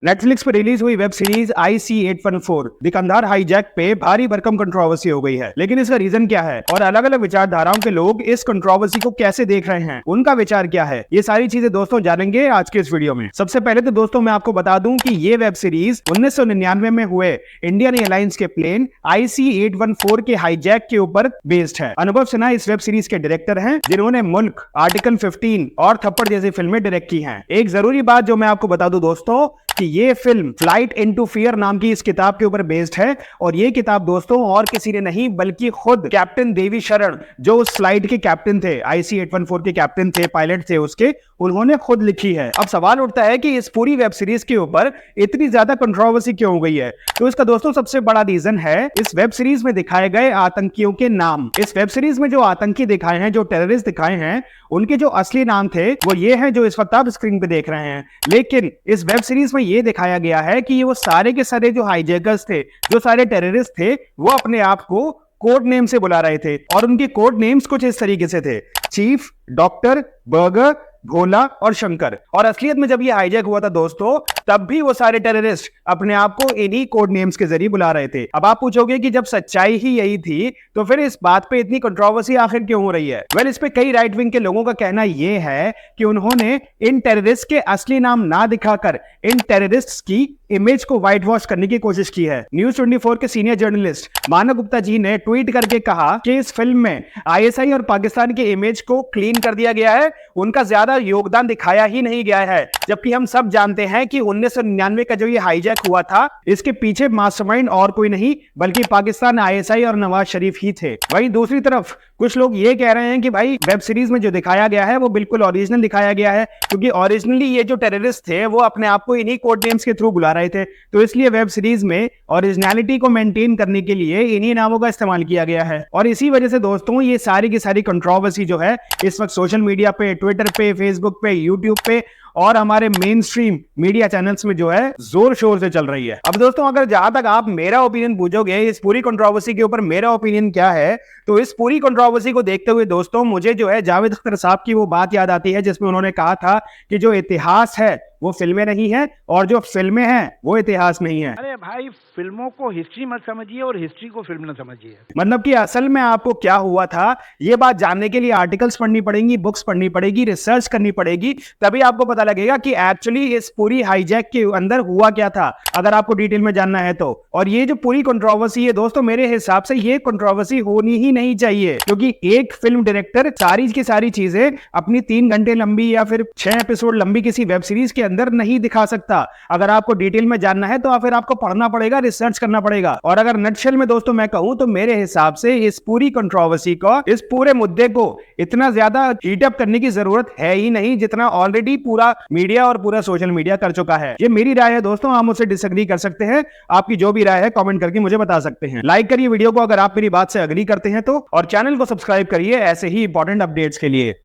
Netflix पर release हुई web series IC-814 the Kandahar hijack पे भारी भरकम कंट्रोवर्सी हो गई है। लेकिन इसका रीजन क्या है और अलग अलग विचारधाराओं के लोग इस कंट्रोवर्सी को कैसे देख रहे हैं, उनका विचार क्या है, ये सारी चीजें दोस्तों जानेंगे आज के इस वीडियो में। सबसे पहले तो दोस्तों मैं आपको बता दूं कि ये वेब सीरीज 1999 में हुए इंडियन एयरलाइंस के प्लेन IC-814 के हाईजैक के ऊपर बेस्ड है। अनुभव सिन्हा इस वेब सीरीज के डायरेक्टर हैं, जिन्होंने मुल्क, आर्टिकल 15 और थप्पड़ जैसी फिल्में डायरेक्ट की हैं। एक जरूरी बात जो मैं आपको बता दूं दोस्तों कि ये फिल्म फ्लाइट इनटू फियर नाम की इस किताब के ऊपर बेस्ड है और ये किताब दोस्तों और किसी ने नहीं बल्कि खुद कैप्टन देवी शरण, जो उस फ्लाइट के कैप्टन थे, IC-814 के कैप्टन थे, पायलट थे उसके, उन्होंने खुद लिखी है। अब सवाल उठता है कि इस पूरी वेब सीरीज के ऊपर इतनी ज्यादा कंट्रोवर्सी क्यों हो गई है? तो इसका दोस्तों सबसे बड़ा रीजन है इस वेब सीरीज में दिखाए गए आतंकियों के नाम। इस वेब सीरीज में जो आतंकी दिखाए हैं, जो टेररिस्ट दिखाए हैं, उनके जो असली नाम थे वो ये हैं जो इस वक्त आप स्क्रीन पे देख रहे हैं। लेकिन इस वेब सीरीज में ये दिखाया गया है कि वो सारे के सारे जो हाईजैकर्स थे, जो सारे टेररिस्ट थे, वो अपने आप को कोड नेम से बुला रहे थे और उनके कोड नेम्स कुछ इस तरीके से थे: चीफ, डॉक्टर, बर्गर, भोला और शंकर। और असलियत में जब ये हाईजैक हुआ था दोस्तों, तब भी वो सारे टेररिस्ट अपने आप को इन्हीं कोड नेम्स के जरिए बुला रहे थे। अब आप पूछोगे कि जब सच्चाई ही यही थी तो फिर इस बात पे इतनी कंट्रोवर्सी आखिर क्यों हो रही है? वेल, इस पे कई राइट विंग के लोगों का कहना यह है कि उन्होंने इन टेररिस्ट के असली नाम ना दिखाकर इन टेररिस्ट्स की इमेज को व्हाइट वॉश करने की कोशिश की है। न्यूज 24 के सीनियर जर्नलिस्ट मानव गुप्ता जी ने ट्वीट करके कहा कि इस फिल्म में ISI और पाकिस्तान की इमेज को क्लीन कर दिया गया है, उनका ज्यादा योगदान दिखाया ही नहीं गया है। जबकि हम सब जानते हैं कि 1999 का जो ये हाईजैक हुआ था, इसके पीछे मास्टरमाइंड और कोई नहीं बल्कि पाकिस्तान, ISI और नवाज शरीफ ही थे। वहीं दूसरी तरफ कुछ लोग ये कह रहे हैं कि भाई वेब सीरीज में जो दिखाया गया है वो बिल्कुल ओरिजिनल दिखाया गया है, क्योंकि ओरिजिनली ये जो टेररिस्ट थे वो अपने आप को इन्हीं कोड नेम्स के थ्रू बुला रहे थे। तो इसलिए वेब सीरीज में ओरिजिनलिटी को मेंटेन करने के लिए इन्हीं नामों का इस्तेमाल किया गया है। और इसी वजह से दोस्तों ये सारी की सारी कंट्रोवर्सी जो है इस वक्त सोशल मीडिया पे, ट्विटर पे, फेसबुक पे, यूट्यूब पे और हमारे मेन स्ट्रीम मीडिया चैनल्स में जो है जोर शोर से चल रही है। अब दोस्तों अगर जहां तक आप मेरा ओपिनियन पूछोगे इस पूरी कंट्रोवर्सी के ऊपर मेरा ओपिनियन क्या है, तो इस पूरी कंट्रोवर्सी को देखते हुए दोस्तों मुझे जो है जावेद अख्तर साहब की वो बात याद आती है जिसमें उन्होंने कहा था कि जो इतिहास है वो फिल्में नहीं है और जो फिल्में हैं वो इतिहास नहीं है। अरे भाई, फिल्मों को हिस्ट्री मत समझिए और हिस्ट्री को फिल्म न समझिए। मतलब कि असल में आपको क्या हुआ था ये बात जानने के लिए आर्टिकल्स पढ़नी पड़ेंगी, बुक्स पढ़नी पड़ेगी, रिसर्च करनी पड़ेगी, तभी आपको पता लगेगा कि एक्चुअली इस पूरी हाईजैक के अंदर हुआ क्या था, अगर आपको डिटेल में जानना है तो। और ये जो पूरी कंट्रोवर्सी है दोस्तों, मेरे हिसाब से ये कंट्रोवर्सी होनी ही नहीं चाहिए, क्योंकि एक फिल्म डायरेक्टर सारी की सारी चीजें अपनी 3 घंटे लंबी या फिर 6 एपिसोड लंबी किसी वेब सीरीज के अंदर नहीं दिखा सकता। अगर आपको डिटेल में जानना है तो फिर आपको पढ़ना पड़ेगा, रिसर्च करना पड़ेगा। और अगर नटशेल में दोस्तों मैं कहूं तो मेरे हिसाब से इस पूरी कंट्रोवर्सी को, इस पूरे मुद्दे को इतना ज्यादा हीट अप करने की जरूरत है ही नहीं जितना ऑलरेडी पूरा मीडिया और पूरा सोशल मीडिया कर चुका है। ये मेरी राय है दोस्तों, आप मुझसे डिसएग्री कर सकते हैं। आपकी जो भी राय है कमेंट करके मुझे बता सकते हैं। लाइक करिए वीडियो को अगर आप मेरी बात से एग्री करते हैं तो, और चैनल को सब्सक्राइब करिए ऐसे ही इंपॉर्टेंट अपडेट्स के लिए।